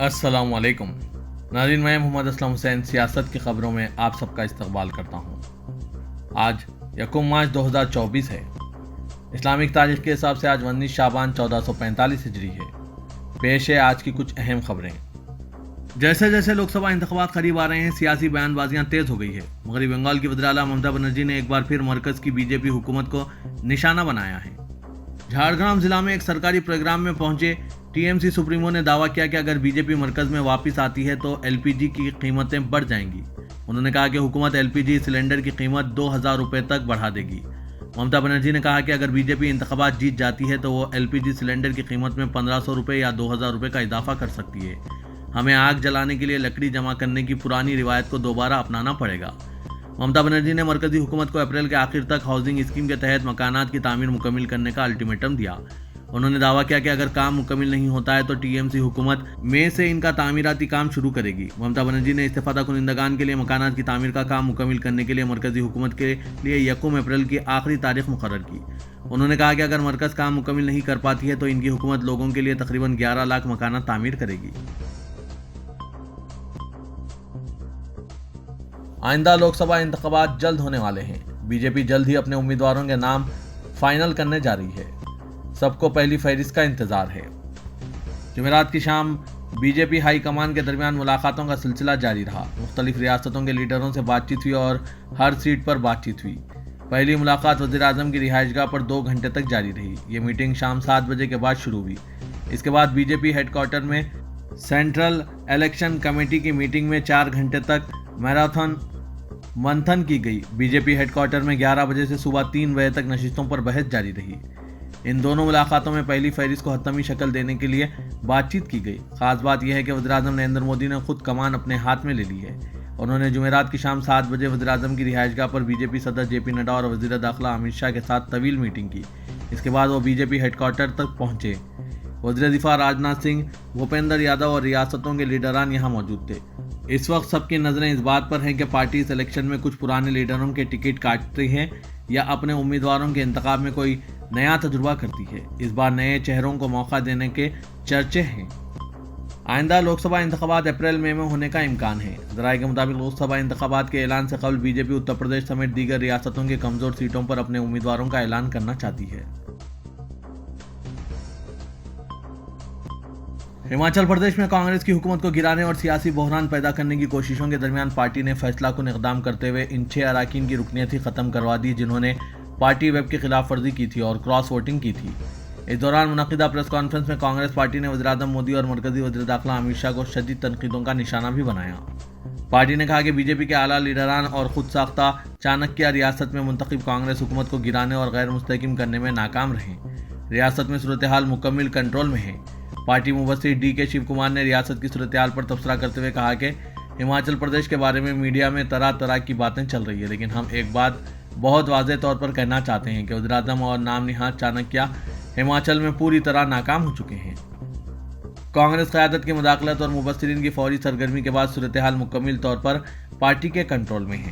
السلام علیکم ناظرین، میں محمد اسلم حسین سیاست کی خبروں میں آپ سب کا استقبال کرتا ہوں۔ آج 1 مارچ 2024 ہے۔ اسلامک تاریخ کے حساب سے آج 19 شعبان 1445 ہجری ہے۔ پیش ہے آج کی کچھ اہم خبریں۔ جیسے جیسے لوک سبھا انتخابات قریب آ رہے ہیں، سیاسی بیان بازیاں تیز ہو گئی ہے۔ مغربی بنگال کی وزیر اعلیٰ ممتا بنرجی نے ایک بار پھر مرکز کی بی جے پی حکومت کو نشانہ بنایا ہے۔ جھارگرام ضلع میں ایک سرکاری پروگرام میں پہنچے ٹی ایم سی سپریمو نے دعویٰ کیا کہ اگر بی جے پی مرکز میں واپس آتی ہے تو ایل پی جی کی قیمتیں بڑھ جائیں گی۔ انہوں نے کہا کہ حکومت ایل پی جی سلنڈر کی قیمت 2000 روپے تک بڑھا دے گی۔ ممتا بنرجی نے کہا کہ اگر بی جے پی انتخابات جیت جاتی ہے تو وہ ایل پی جی سلنڈر کی قیمت میں 1500 روپے یا 2000 روپے کا اضافہ کر سکتی ہے۔ ہمیں آگ جلانے کے لیے لکڑی جمع کرنے کی پرانی روایت کو دوبارہ اپنانا پڑے گا۔ ممتا بنرجی نے مرکزی حکومت کو اپریل کے آخر تک ہاؤسنگ اسکیم کے تحت مکانات کی تعمیر مکمل کرنے کا الٹیمیٹم دیا۔ انہوں نے دعویٰ کیا کہ اگر کام مکمل نہیں ہوتا ہے تو ٹی ایم سی حکومت مئی سے ان کا تعمیراتی کام شروع کرے گی۔ ممتا بنرجی نے استفادہ کنندگان کے لیے مکانات کی تعمیر کا کام مکمل کرنے کے لیے مرکزی حکومت کے لیے 1 اپریل کی آخری تاریخ مقرر کی۔ انہوں نے کہا کہ اگر مرکز کام مکمل نہیں کر پاتی ہے تو ان کی حکومت لوگوں کے لیے تقریباً 11 لاکھ مکانات تعمیر کرے گی۔ آئندہ لوک سبھا انتخابات جلد ہونے والے ہیں۔ بی جے پی جلد ہی اپنے امیدواروں کے نام فائنل کرنے جا رہی ہے۔ سب کو پہلی فہرست کا انتظار ہے۔ جمعرات کی شام be J P high command کے درمیان ملاقاتوں کا سلسلہ جاری رہا۔ مختلف ریاستوں کے لیڈروں سے بات چیت ہوئی اور ہر سیٹ پر بات چیت ہوئی۔ پہلی ملاقات وزیر اعظم کی رہائش گاہ پر 2 گھنٹے تک جاری رہی۔ یہ میٹنگ شام 7 بجے کے بعد شروع ہوئی۔ اس کے بعد B J P headquarter میں سینٹرل الیکشن کمیٹی کی میٹنگ میں 4 گھنٹے تک میراتھن منتھن کی گئی۔ B J P headquarter میں 11 بجے سے صبح 3 بجے تک نشستوں پر بحث جاری رہی۔ ان دونوں ملاقاتوں میں پہلی فہرست کو حتمی شکل دینے کے لیے بات چیت کی گئی۔ خاص بات یہ ہے کہ وزیر اعظم نریندر مودی نے خود کمان اپنے ہاتھ میں لے لی ہے۔ انہوں نے جمعرات کی شام 7 بجے وزیر اعظم کی رہائش گاہ پر بی جے پی صدر جے پی نڈا اور وزیر داخلہ امت شاہ کے ساتھ طویل میٹنگ کی۔ اس کے بعد وہ B J P headquarter تک پہنچے۔ وزیر دفاع راجناتھ سنگھ، بھوپیندر یادو اور ریاستوں کے لیڈران یہاں موجود تھے۔ اس وقت سب کی نظریں اس بات پر ہیں کہ پارٹی اس الیکشن میں کچھ پرانے لیڈروں کے ٹکٹ کاٹتی ہے یا اپنے امیدواروں کے انتخاب میں کوئی نیا تجربہ کرتی ہے۔ اس بار نئے چہروں کو موقع دینے کے چرچے ہیں۔ آئندہ لوک سبھا انتخابات اپریل مئی میں ہونے کا امکان ہے۔ ذرائع کے مطابق لوک سبھا انتخابات کے اعلان سے قبل بی جے پی اتر پردیش سمیت دیگر ریاستوں کے کمزور سیٹوں پر اپنے امیدواروں کا اعلان کرنا چاہتی ہے۔ ہماچل پردیش میں کانگریس کی حکومت کو گرانے اور سیاسی بحران پیدا کرنے کی کوششوں کے درمیان پارٹی نے فیصلہ کن اقدام کرتے ہوئے ان 6 اراکین کی رکنیت ہی ختم کروا دی جنہوں نے پارٹی ویب کی خلاف ورزی کی تھی اور کراس ووٹنگ کی تھی۔ اس دوران منعقدہ پریس کانفرنس میں کانگریس پارٹی نے وزیر اعظم مودی اور مرکزی وزیر داخلہ امت شاہ کو شدید تنقیدوں کا نشانہ بھی بنایا۔ پارٹی نے کہا کہ بی جے پی کے اعلیٰ لیڈران اور خود ساختہ چانکیہ ریاست میں منتخب کانگریس حکومت کو گرانے اور غیر مستحکم کرنے میں ناکام رہے۔ ریاست میں صورتحال مکمل کنٹرول میں ہے۔ پارٹی مبصر ڈی کے شیو کمار نے ریاست کی صورتحال پر تبصرہ کرتے ہوئے کہا کہ ہماچل پردیش کے بارے میں میڈیا میں طرح طرح کی باتیں چل رہی ہیں، لیکن ہم ایک بات بہت واضح طور پر کہنا چاہتے ہیں کہ وزیر اعظم اور نام نہاد چانکیہ ہماچل میں پوری طرح ناکام ہو چکے ہیں۔ کانگریس قیادت کی مداخلت اور مبصرین کی فوری سرگرمی کے بعد صورتحال مکمل طور پر پارٹی کے کنٹرول میں ہے۔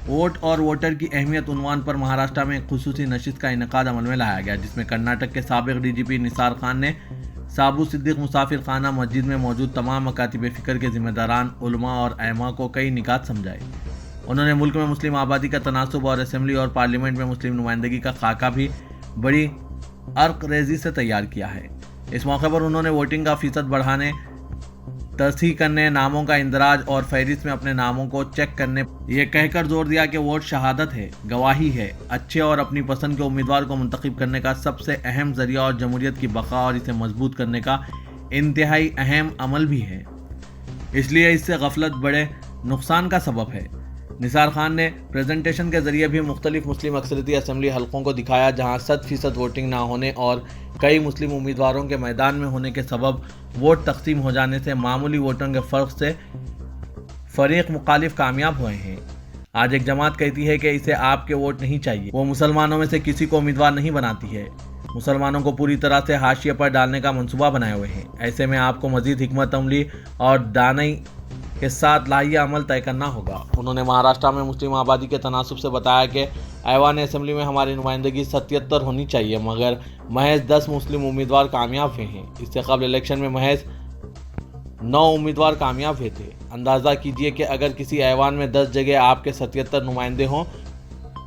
ووٹ اور ووٹر کی اہمیت عنوان پر مہاراشٹر میں ایک خصوصی نشست کا انعقاد عمل میں لایا گیا، جس میں کرناٹک کے سابق ڈی جی پی نثار خان نے سابو صدیق مسافر خانہ مسجد میں موجود تمام مکاتب فکر کے ذمہ داران، علماء اور ائمہ کو کئی نکات سمجھائے۔ انہوں نے ملک میں مسلم آبادی کا تناسب اور اسمبلی اور پارلیمنٹ میں مسلم نمائندگی کا خاکہ بھی بڑی عرق ریزی سے تیار کیا ہے۔ اس موقع پر انہوں نے ووٹنگ کا فیصد بڑھانے، تصحیح کرنے، ناموں کا اندراج اور فہرست میں اپنے ناموں کو چیک کرنے یہ کہہ کر زور دیا کہ ووٹ شہادت ہے، گواہی ہے، اچھے اور اپنی پسند کے امیدوار کو منتخب کرنے کا سب سے اہم ذریعہ اور جمہوریت کی بقا اور اسے مضبوط کرنے کا انتہائی اہم عمل بھی ہے، اس لیے اس سے غفلت بڑے نقصان کا سبب ہے۔ نثار خان نے پریزنٹیشن کے ذریعے بھی مختلف مسلم اکثریتی اسمبلی حلقوں کو دکھایا جہاں 100% ووٹنگ نہ ہونے اور کئی مسلم امیدواروں کے میدان میں ہونے کے سبب ووٹ تقسیم ہو جانے سے معمولی ووٹوں کے فرق سے فریق مخالف کامیاب ہوئے ہیں۔ آج ایک جماعت کہتی ہے کہ اسے آپ کے ووٹ نہیں چاہیے، وہ مسلمانوں میں سے کسی کو امیدوار نہیں بناتی ہے، مسلمانوں کو پوری طرح سے حاشیے پر ڈالنے کا منصوبہ بنائے ہوئے ہیں۔ ایسے میں آپ کو مزید حکمت عملی اور دانائی के साथ लाहिया अमल तय करना होगा। उन्होंने महाराष्ट्र में मुस्लिम आबादी के तनासुब से बताया कि ऐवान असेंबली में हमारी नुमाइंदगी 77 होनी चाहिए, मगर महज 10 मुस्लिम उम्मीदवार कामयाब हुए हैं। इससे कबल इलेक्शन में महज 9 उम्मीदवार कामयाब हुए थे। अंदाज़ा कीजिए कि अगर किसी ऐवान में 10 जगह आपके 77 नुमाइंदे हों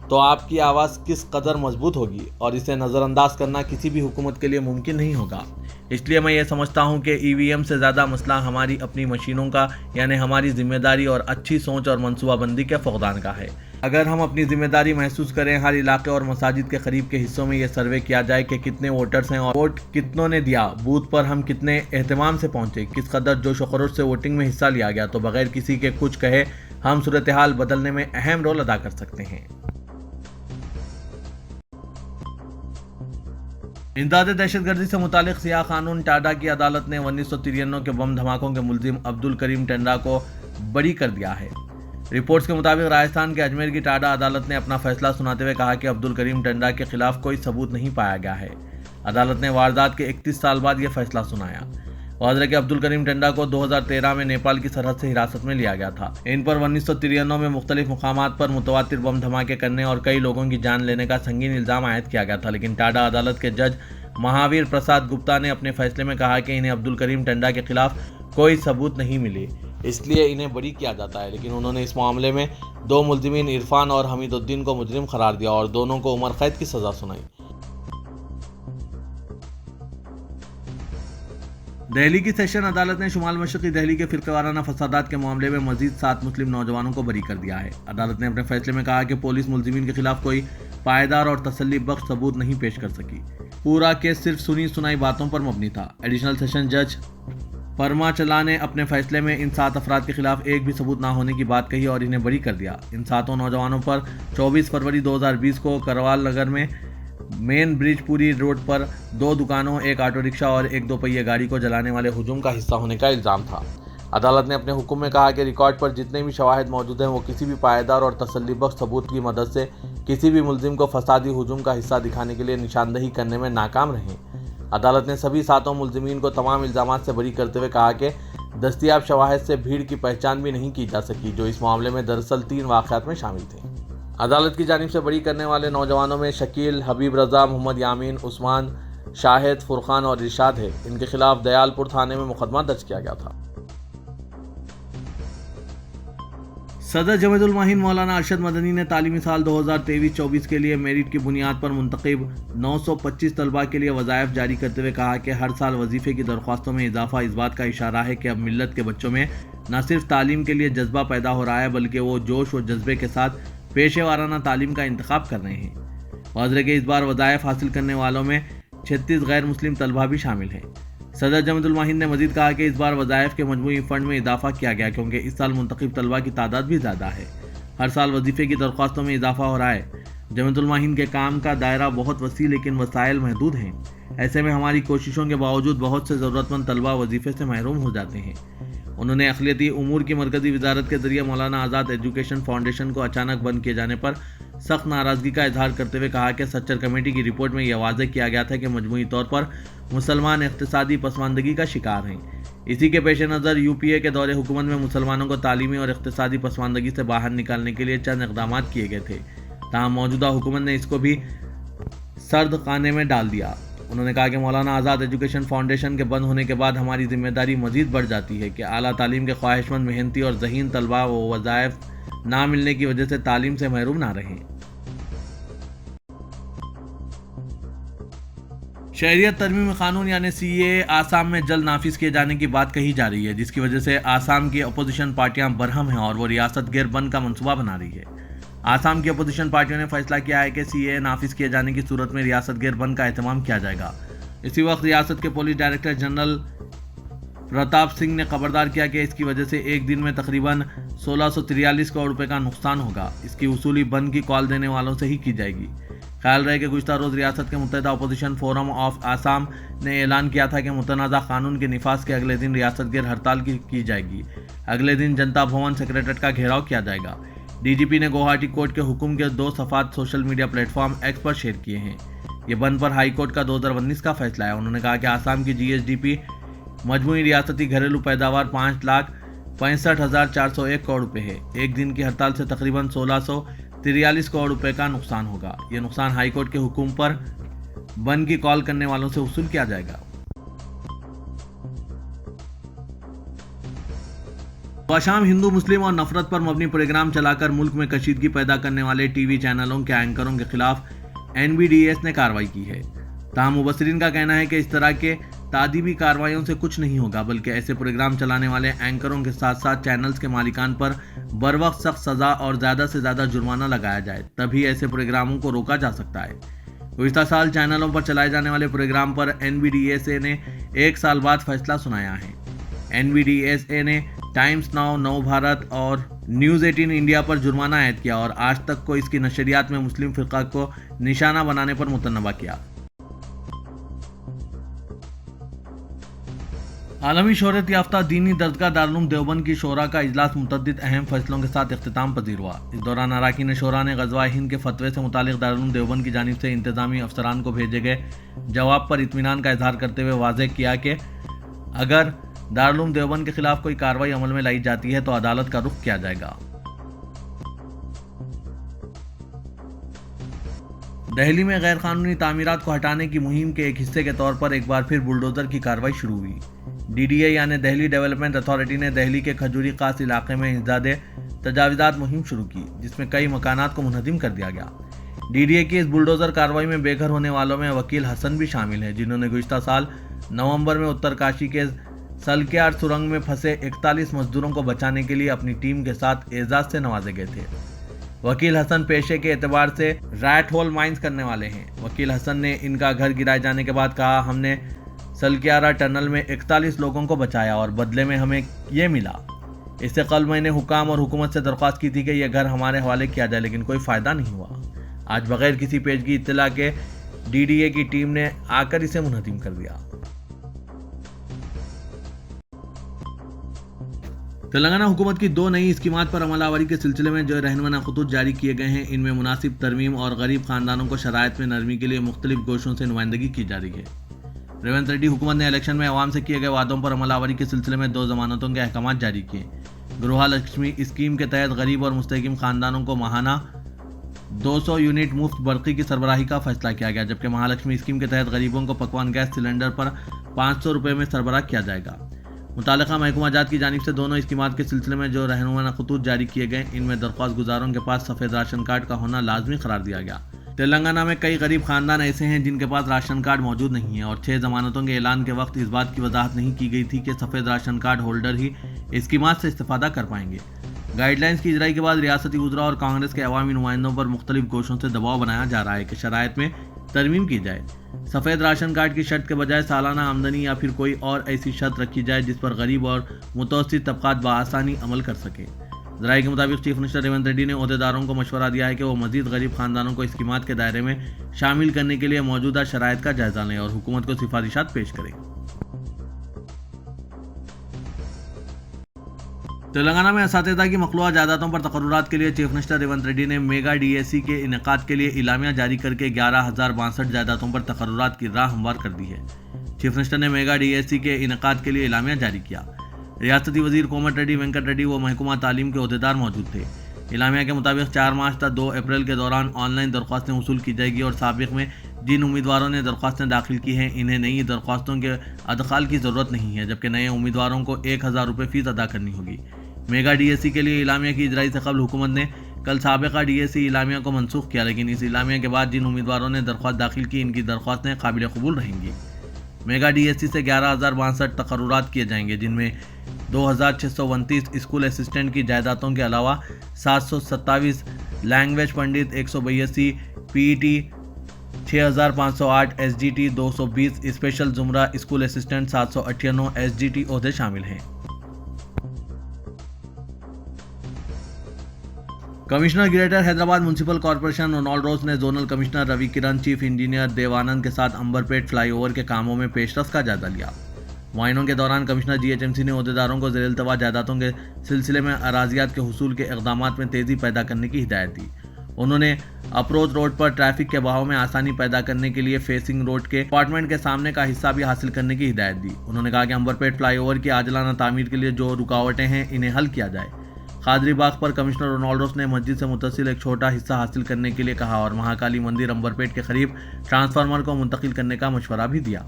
तो आपकी आवाज़ किस कदर मजबूत होगी, और इसे नज़रअंदाज करना किसी भी हुकूमत के लिए मुमकिन नहीं होगा। इसलिए मैं ये समझता हूँ कि ईवीएम से ज़्यादा मसला हमारी अपनी मशीनों का, यानी हमारी जिम्मेदारी और अच्छी सोच और मनसूबाबंदी के फुकदान का है। अगर हम अपनी जिम्मेदारी महसूस करें, हर इलाके और मसाजिद के करीब के हिस्सों में ये सर्वे किया जाए कि कितने वोटर्स हैं और वोट कितनों ने दिया, बूथ पर हम कितने एहतमाम से पहुँचे, किस कदर जोश व खरोश से वोटिंग में हिस्सा लिया गया, तो बगैर किसी के कुछ कहे हम सूरत हाल बदलने में अहम रोल अदा कर सकते हैं। इमदाद दहशतगर्दी से मुतालिक सियाह कानून टाडा की अदालत ने 1993 के बम धमाकों के मुलजिम अब्दुल करीम टंडा को बरी कर दिया है। रिपोर्ट्स के मुताबिक राजस्थान के अजमेर की टाडा अदालत ने अपना फैसला सुनाते हुए कहा कि अब्दुल करीम टंडा के खिलाफ कोई सबूत नहीं पाया गया है। अदालत ने वारदात के 31 साल बाद यह फैसला सुनाया। वाज़ेह कि अब्दुल करीम टंडा को 2013 में नेपाल की सरहद से हिरासत में लिया गया था। इन पर 1993 में मुख्तलिफ मुकामात पर मुतवातिर बम धमाके करने और कई लोगों की जान लेने का संगीन इल्ज़ाम आयद किया गया था, लेकिन टाडा अदालत के जज महावीर प्रसाद गुप्ता ने अपने फैसले में कहा कि इन्हें अब्दुल करीम टंडा के खिलाफ कोई सबूत नहीं मिले, इसलिए इन्हें बरी किया जाता है। लेकिन उन्होंने इस मामले में 2 मुल्जिमीन इरफान और हमीदुद्दीन को मुजरिम करार दिया और दोनों को उम्र कैद की सजा सुनाई। दिल्ली की सेशन अदालत ने शुमाल मशरक़ी दिल्ली के फिरक़ेवाराना फसादात के मामले में मजीद 7 मुस्लिम नौजवानों को बरी कर दिया है। अदालत ने अपने फैसले में कहा कि पुलिस मुल्जिमीन के खिलाफ कोई पायदार और तसल्ली बख्श सबूत नहीं पेश कर सकी। पूरा केस सिर्फ सुनी सुनाई बातों पर मबनी था। एडिशनल सेशन जज परमा चला ने अपने फैसले में इन 7 अफराद के खिलाफ एक भी सबूत ना होने की बात कही और इन्हें बरी कर दिया। इन 7 नौजवानों पर 24 फरवरी 2020 को करवाल नगर में मेन ब्रिजपुरी रोड पर 2 दुकानों, एक ऑटो रिक्शा और एक 2 पहिए गाड़ी को जलाने वाले हुजूम का हिस्सा होने का इल्ज़ाम था। अदालत ने अपने हुक्म में कहा कि रिकॉर्ड पर जितने भी शवाहिद मौजूद हैं वो किसी भी पायदार और तसल्ली बख्श सबूत की मदद से किसी भी मुल्जिम को फसादी हुजूम का हिस्सा दिखाने के लिए निशानदही करने में नाकाम रहे। अदालत ने सभी 7 मुल्जिमीन को तमाम इल्ज़ामात से बरी करते हुए कहा कि दस्तियाब शवाहिद से भीड़ की पहचान भी नहीं की जा सकी, जो इस मामले में दरअसल 3 वाक़यात में शामिल थे। अदालत की जानिब से बरी करने वाले नौजवानों में शकील, हबीब रज़ा, मोहम्मद यामीन, उस्मान, शाहिद, फुरकान और इरशाद है। इनके खिलाफ दयालपुर थाने में मुकदमा दर्ज किया गया था। सदर जमीयतुल उलमा हिंद मौलाना अरशद मदनी ने तालीमी साल 2023-24 के लिए मेरिट की बुनियाद पर मुंतखब 925 तलबा के लिए वज़ाइफ जारी करते हुए कहा कि हर साल वजीफ़े की दरख्वास्तों में इजाफा इस बात का इशारा है कि अब मिल्लत के बच्चों में न सिर्फ तालीम के लिए जज्बा पैदा हो रहा है, बल्कि वो जोश व जज्बे के साथ पेशे वाराना तालीम का इंतखाब कर रहे हैं। वाज़ेह कि इस बार वज़ाइफ हासिल करने वालों में 36 गैर मुस्लिम तलबा भी शामिल हैं। सदर जमीयतुल उलमा हिंद ने मजीद कहा कि इस बार वज़ाइफ के मजमूई फ़ंड में इजाफा किया गया, क्योंकि इस साल मुंतखब तलबा की तादाद भी ज़्यादा है। हर साल वजीफ़े की दरख्वास्तों में इजाफा हो रहा है। जमीयतुल उलमा हिंद के काम का दायरा बहुत वसी, लेकिन वसाइल महदूद हैं। ऐसे में हमारी कोशिशों के बावजूद बहुत से ज़रूरतमंद तलबा वजीफ़े से महरूम हो जाते हैं। उन्होंने अक़लियती उमूर की मरकज़ी वजारत के ज़रिए मौलाना आज़ाद एजुकेशन फाउंडेशन को अचानक बंद किए जाने पर सख्त नाराज़गी का इजहार करते हुए कहा कि सच्चर कमेटी की रिपोर्ट में यह वाज़ेह किया गया था कि मजमूई तौर पर मुसलमान इक़्तिसादी पसमानदगी का शिकार हैं। इसी के पेश नज़र यूपीए के दौरे हुकूमत में मुसलमानों को तालीमी और इक़्तिसादी पसमानदगी से बाहर निकालने के लिए चंद इक़दाम किए गए थे, तमाम मौजूदा हुकूमत ने इसको भी सर्द खाने में डाल दिया। उन्होंने कहा कि मौलाना आज़ाद एजुकेशन फाउंडेशन के बंद होने के बाद हमारी जिम्मेदारी मज़ीद बढ़ जाती है कि आला तालीम के ख्वाहिशमंद, मेहनती और ज़हीन तलबा व वज़ाइफ ना मिलने की वजह से तालीम से महरूम ना रहें। शहरियत तरमीम कानून यानी CAA आसाम में जल्द नाफिज किए जाने की बात कही जा रही है, जिसकी वजह से आसाम की अपोजिशन पार्टियां बरहम हैं और वो रियासत गिर बन का मंसूबा बना रही है। आसाम की अपोजिशन पार्टियों ने फैसला किया है कि CAA नाफिज किए जाने की सूरत में रियासत गिर बन का एहतमाम किया जाएगा। इसी वक्त रियासत के police director general Pratap Singh ने खबरदार किया कि इसकी वजह से एक दिन में तकरीबन 1643 करोड़ रुपए का नुकसान होगा। इसकी वसूली बंद की कॉल देने वालों से ही की जाएगी। ख्याल रहे कि गुज़श्ता रोज़ रियासत के मुत्तहिदा अपोजिशन फोरम ऑफ आसाम ने ऐलान किया था कि मुतनाज़ा कानून के निफाज के अगले दिन रियासत गिर हड़ताल की जाएगी। अगले दिन जनता भवन सेक्रेटरीट का घेराव किया जाएगा। DGP ने गुवाहाटी कोर्ट के हुक्म के 2 सफ़ात सोशल मीडिया प्लेटफॉर्म एक्स पर शेयर किए हैं। ये बंद पर हाई कोर्ट का 2019 का फैसला है। उन्होंने कहा कि आसाम की GSDP मजमूई रियासती घरेलू पैदावार 65,401 करोड़ रुपए है। एक दिन की हड़ताल से तकरीबन 1643 करोड़ रुपए का नुकसान होगा। यह नुकसान हाईकोर्ट के हुक्म पर बंद की कॉल करने वालों से वसूल किया जाएगा। शाम हिंदू मुस्लिम और नफरत पर मबनी प्रोग्राम चलाकर मुल्क में कशीदगी पैदा करने वाले टीवी चैनलों के एंकरों के खिलाफ NBDS ने कार्रवाई की है। ताहम मुबसरीन का कहना है कि इस तरह के तादीबी कार्रवाइयों से कुछ नहीं होगा, बल्कि ऐसे प्रोग्राम चलाने वाले एंकरों के साथ साथ चैनल्स के मालिकान पर बरवक्त सख्त सजा और ज़्यादा से ज़्यादा जुर्माना लगाया जाए, तभी ऐसे प्रोग्रामों को रोका जा सकता है। गुज़िश्ता साल चैनलों पर चलाए जाने वाले प्रोग्राम पर NBDSA ने 1 साल बाद फैसला सुनाया है। NBDSA ने टाइम्स नाउ, नव भारत और न्यूज़ 18 इंडिया पर जुर्माना आयद किया और आज तक को इसकी नशरियात में मुस्लिम फ़िरक़ा को निशाना बनाने पर मुतन्नबा किया। आलमी शोहरत याफ्ता दीनी दरगाह दारुल देवबंद की शोरा का इजलास मुतअद्दिद अहम फैसलों के साथ इख्तिताम पजीर हुआ। इस दौरान अरकान शोरा ने ग़ज़वा हिंद के फतवे से मुतालिक दारुल देवबंद की जानिब से इंतज़ामी अफसरान को भेजे गए जवाब पर इत्मीनान का इजहार करते हुए वाज़ेह किया कि अगर दारुल देवबंद के खिलाफ कोई कार्रवाई अमल में लाई जाती है तो अदालत का रुख किया जाएगा। दिल्ली में गैर कानूनी तामीरात को हटाने की मुहिम के एक हिस्से के तौर पर एक बार फिर बुलडोजर की कार्रवाई शुरू हुई। DDA यानी दिल्ली डेवलपमेंट अथॉरिटी ने दिल्ली के खजूरी खास इलाके में इंसदादे तजावीज़ात मुहिम शुरू की, जिसमें कई मकानात को मुनहदिम कर दिया गया। DDA की इस बुलडोजर कार्रवाई में बेघर होने वालों में वकील हसन भी शामिल है, जिन्होंने गुज़िश्ता साल नवंबर में उत्तरकाशी के सलक्यार सुरंग में फंसे 41 मजदूरों को बचाने के लिए अपनी टीम के साथ एजाज से नवाजे गए थे। वकील हसन पेशे के एतबार से रैट होल माइंस करने वाले हैं। वकील हसन ने इनका घर गिराए जाने के बाद कहा, हमने सलक्यारा टनल में 41 लोगों को बचाया और बदले में हमें ये मिला। इससे कल मैंने हुकाम और हुकूमत से दरख्वास्त की थी कि यह घर हमारे हवाले किया जाए, लेकिन कोई फ़ायदा नहीं हुआ। आज बगैर किसी पेशगी इत्तला के DDA की टीम ने आकर इसे मुनहदिम कर दिया। तेलंगाना हुकूमत की 2 नई स्कीमात पर अमलावरी के सिलसिले में जो रहनुमा खतूत जारी किए गए हैं, इनमें मुनासिब तरमीम और गरीब खानदानों को शराइत में नरमी के लिए मुख्तलिफ गोशों से नुमाइंदगी की जा रही है। रेवंत रेड्डी हुकूमत ने इलेक्शन में अवाम से किए गए वादों पर अमलावरी के सिलसिले में 2 जमानतों के अहकाम जारी किए। गृह लक्ष्मी स्कीम के तहत गरीब और मुस्तहकिम खानदानों को माहाना 200 यूनिट मुफ्त बरक़ी की सरबराही का फैसला किया गया, जबकि महालक्ष्मी स्कीम के तहत गरीबों को पकवान गैस सिलेंडर पर 500 रुपये में सरबराह किया जाएगा। मुतालिका महकमा जात की जानिब से दोनों स्कीमात के सिलसिले में जो रहनुमा खतूत जारी किए गए, इनमें दरख्वास्त गुजारों के पास सफ़ेद राशन कार्ड का होना लाजमी करार दिया गया। तेलंगाना में कई गरीब खानदान ऐसे हैं जिनके पास राशन कार्ड मौजूद नहीं है और 6 जमानतों के ऐलान के वक्त इस बात की वजाहत नहीं की गई थी कि सफ़ेद राशन कार्ड होल्डर ही स्कीमात से इस्तेफादा कर पाएंगे। गाइडलाइंस की इजराई के बाद रियासती वज़रा और कांग्रेस के अवामी नुमाइंदों पर मुख्तलिफ गोशों से दबाव बनाया जा रहा है कि शराइत में तरमीम की जाए। सफ़ेद राशन कार्ड की शर्त के बजाय सालाना आमदनी या फिर कोई और ऐसी शर्त रखी जाए जिस पर गरीब और मुतवस्सित तबकात बआसानी अमल कर सके। ज़राए के मुताबिक चीफ मिनिस्टर रेवंत रेड्डी ने ओहदेदारों को मशवरा दिया है कि वो मज़ीद गरीब खानदानों को स्कीमात के दायरे में शामिल करने के लिए मौजूदा शराइत का जायज़ा लें और हुकूमत को सिफारिशात पेश करें। तेलंगाना में असातिज़ा की मखलूआ जायदादों पर तकर्रुरात के लिए चीफ मिनिस्टर रेवंत रेड्डी ने मेगा DAC के इनेकाद के लिए इलामिया जारी करके 11,062 जायदादों पर तकर्रुरात की राह हमवार कर दी है। चीफ मिनिस्टर ने मेगा DAC के इनेकाद के लिए इलामिया जारी किया। रियासती वजीर कोमट रेड्डी, वेंकट रेड्डी व महकमा तालीम के अहदेदार मौजूद थे। इलामिया के मुताबिक 4 मार्च तक 2 अप्रैल के दौरान ऑनलाइन दरख्वास्तें वसूल की जाएगी और साबिक़ में जिन उम्मीदवारों ने दरख्वास्तें दाखिल की हैं, इन्हें नई दरख्वास्तों के अदखाल की ज़रूरत नहीं है, जबकि नए उम्मीदवारों को 1,000 रुपये फ़ीस अदा करनी होगी। मेगा DAC के लिए इलामिया की इजराई से कबल हुकूमत ने कल साबिक़ा DAC इलामिया को मनसूख किया, लेकिन इस इलामिया के बाद जिन उम्मीदवारों ने दरख्वास्त दाखिल की, इनकी दरख्वास्तें काबिल कबूल रहेंगी। मेगा DAC से 11,062 तकर्रुरात किए जाएंगे, जिनमें 2,629 स्कूल असिस्टेंट की जायदादों के अलावा 727 language pandit, 182 PET, 6,508 SGT, 220 special जुमरा स्कूल असिस्टेंट, 798 SGT ओहदे शामिल हैं। Commissioner greater Hyderabad municipal corporation Ronald Rose ने zonal commissioner Ravi Kiran, chief engineer Devanand के साथ अंबरपेट फ्लाईओवर के कामों में पेशरफ्त का जायजा लिया। मुआयनों के दौरान कमिश्नर GHMC ने अहदेदारों को ज़ेर-इल्तवा जायदादों के सिलसिले में अराजियात के हुसूल के इक़दामात में तेज़ी पैदा करने की हिदायत दी। انہوں نے اپروچ روڈ پر ٹریفک کے بہاؤ میں آسانی پیدا کرنے کے لیے فیسنگ روڈ کے اپارٹمنٹ کے سامنے کا حصہ بھی حاصل کرنے کی ہدایت دی۔ انہوں نے کہا کہ عنبرپیٹ فلائی اوور کی عاجلانہ تعمیر کے لیے جو رکاوٹیں ہیں انہیں حل کیا جائے۔ قادری باغ پر کمشنر رونالڈوس نے مسجد سے متصل ایک چھوٹا حصہ حاصل کرنے کے لیے کہا اور مہاکالی مندر عنبرپیٹ کے قریب ٹرانسفارمر کو منتقل کرنے کا مشورہ بھی دیا۔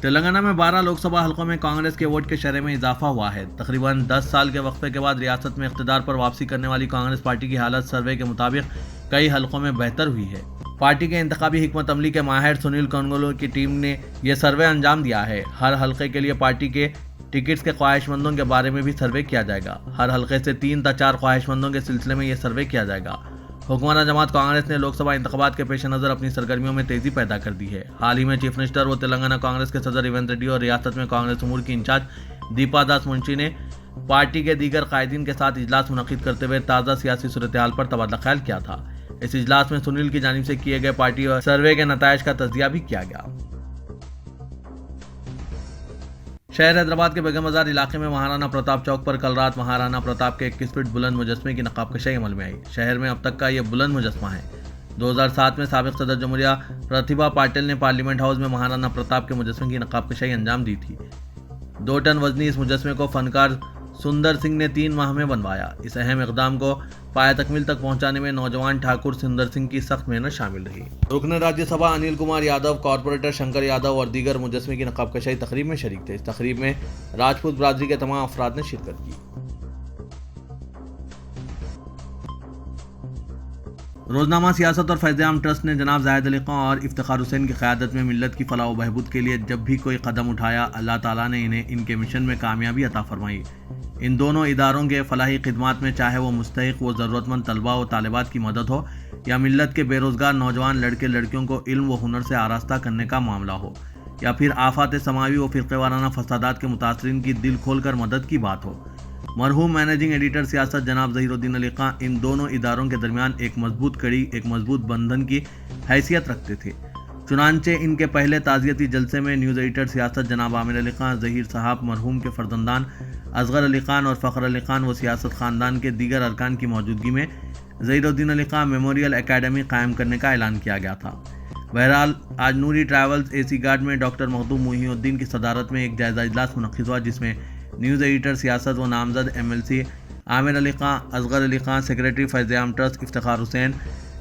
تلنگانہ میں 12 لوک سبھا حلقوں میں کانگریس کے ووٹ کے شرح میں اضافہ ہوا ہے۔ تقریباً 10 سال کے وقفے کے بعد ریاست میں اقتدار پر واپسی کرنے والی کانگریس پارٹی کی حالت سروے کے مطابق کئی حلقوں میں بہتر ہوئی ہے۔ پارٹی کے انتخابی حکمت عملی کے ماہر سنیل کنگلو کی ٹیم نے یہ سروے انجام دیا ہے۔ ہر حلقے کے لیے پارٹی کے ٹکٹس کے خواہش مندوں کے بارے میں بھی سروے کیا جائے گا۔ ہر حلقے سے 3 تا 4 خواہش مندوں کے سلسلے میں یہ سروے کیا جائے گا۔ حکمراں جماعت کانگریس نے لوک سبھا انتخابات کے پیش نظر اپنی سرگرمیوں میں تیزی پیدا کر دی ہے۔ حال ہی میں چیف منسٹر و تلنگانہ کانگریس کے صدر ریونت ریڈی اور ریاست میں کانگریس امور کی انچارج دیپا داس منشی نے پارٹی کے دیگر قائدین کے ساتھ اجلاس منعقد کرتے ہوئے تازہ سیاسی صورتحال پر تبادلہ خیال کیا تھا۔ اس اجلاس میں سنیل کی جانب سے کیے گئے پارٹی اور سروے کے نتائج کا تجزیہ بھی کیا گیا۔ شہر حیدرآباد کے بیگم بازار علاقے میں مہارانا پرتاپ چوک پر کل رات مہارانا پرتاپ کے 21 فٹ بلند مجسمے کی نقاب کشائی عمل میں آئی۔ شہر میں اب تک کا یہ بلند مجسمہ ہے۔ 2007 میں سابق صدر جمہوریہ پرتیبھا پاٹل نے پارلیمنٹ ہاؤس میں مہارانا پرتاپ کے مجسمے کی نقاب کشائی انجام دی تھی۔ 2 ٹن وزنی اس مجسمے کو فنکار سندر سنگھ نے 3 ماہ میں بنوایا۔ اس اہم اقدام کو پایہ تکمیل تک پہنچانے میں نوجوان ٹھاکر سندر سنگھ کی سخت محنت شامل رہی۔ رکن راجیہ سبھا انل کمار یادو، کارپوریٹر شنکر یادو اور دیگر مجسمے کی نقاب کشائی تقریب میں شریک تھے۔ اس تقریب میں راجپوت برادری کے تمام افراد نے شرکت کی۔ روزنامہ سیاست اور فیض عام ٹرسٹ نے جناب زاہد علی خان اور افتخار حسین کی قیادت میں ملت کی فلاح و بہبود کے لیے جب بھی کوئی قدم اٹھایا، اللہ تعالیٰ نے انہیں ان کے مشن میں کامیابی عطا فرمائی۔ ان دونوں اداروں کے فلاحی خدمات میں چاہے وہ مستحق و ضرورت مند طلباء و طالبات کی مدد ہو یا ملت کے بے روزگار نوجوان لڑکے لڑکیوں کو علم و ہنر سے آراستہ کرنے کا معاملہ ہو یا پھر آفات سماوی و فرقے وارانہ فسادات کے متاثرین کی دل کھول کر مدد کی بات ہو، مرحوم مینیجنگ ایڈیٹر سیاست جناب ظہیر الدین علی خان ان دونوں اداروں کے درمیان ایک مضبوط کڑی، ایک مضبوط بندھن کی حیثیت رکھتے تھے۔ چنانچہ ان کے پہلے تعزیتی جلسے میں نیوز ایڈیٹر سیاست جناب عامر علی خان، ظہیر صاحب، مرحوم کے فرزندان اصغر علی خان اور فخر علی خان و سیاست خاندان کے دیگر ارکان کی موجودگی میں ظہیر الدین علی خان میموریل اکیڈمی قائم کرنے کا اعلان کیا گیا تھا۔ بہرحال آج نوری ٹریولز اے سی گارڈ میں ڈاکٹر مخدوم محی الدین کی صدارت میں ایک جائزہ اجلاس منعقد ہوا، جس میں نیوز ایڈیٹر سیاست و نامزد MLC عامر علی خان، اصغر علی خان، سیکریٹری فیض عام ٹرسٹ افتخار حسین،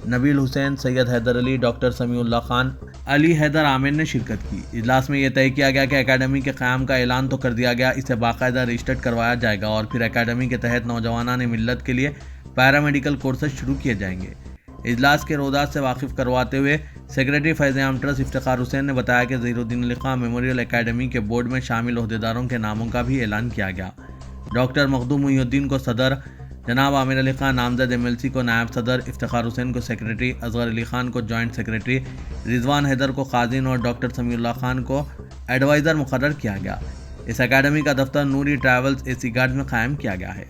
نبیل حسین، سید حیدر علی، ڈاکٹر سمیع اللہ خان، علی حیدر عامر نے شرکت کی۔ اجلاس میں یہ طے کیا گیا کہ اکیڈمی کے قیام کا اعلان تو کر دیا گیا، اسے باقاعدہ رجسٹرڈ کروایا جائے گا اور پھر اکیڈمی کے تحت نوجوانان ملت کے لیے پیرامیڈیکل کورسز شروع کیے جائیں گے۔ اجلاس کے رودات سے واقف کرواتے ہوئے سیکریٹری فیض عام ٹرسٹ افتخار حسین نے بتایا کہ ظہیر الدین علی خان میموریل اکیڈمی کے بورڈ میں شامل عہدیداروں کے ناموں کا بھی اعلان کیا گیا۔ ڈاکٹر مخدوم محی الدین کو صدر، جناب عامر علی خان نامزد MLC کو نائب صدر، افتخار حسین کو سیکریٹری، اصغر علی خان کو جوائنٹ سیکریٹری، رضوان حیدر کو خازن اور ڈاکٹر سمیع اللہ خان کو ایڈوائزر مقرر کیا گیا۔ اس اکیڈمی کا دفتر نوری ٹریولز اے سی گارڈ میں قائم کیا گیا ہے۔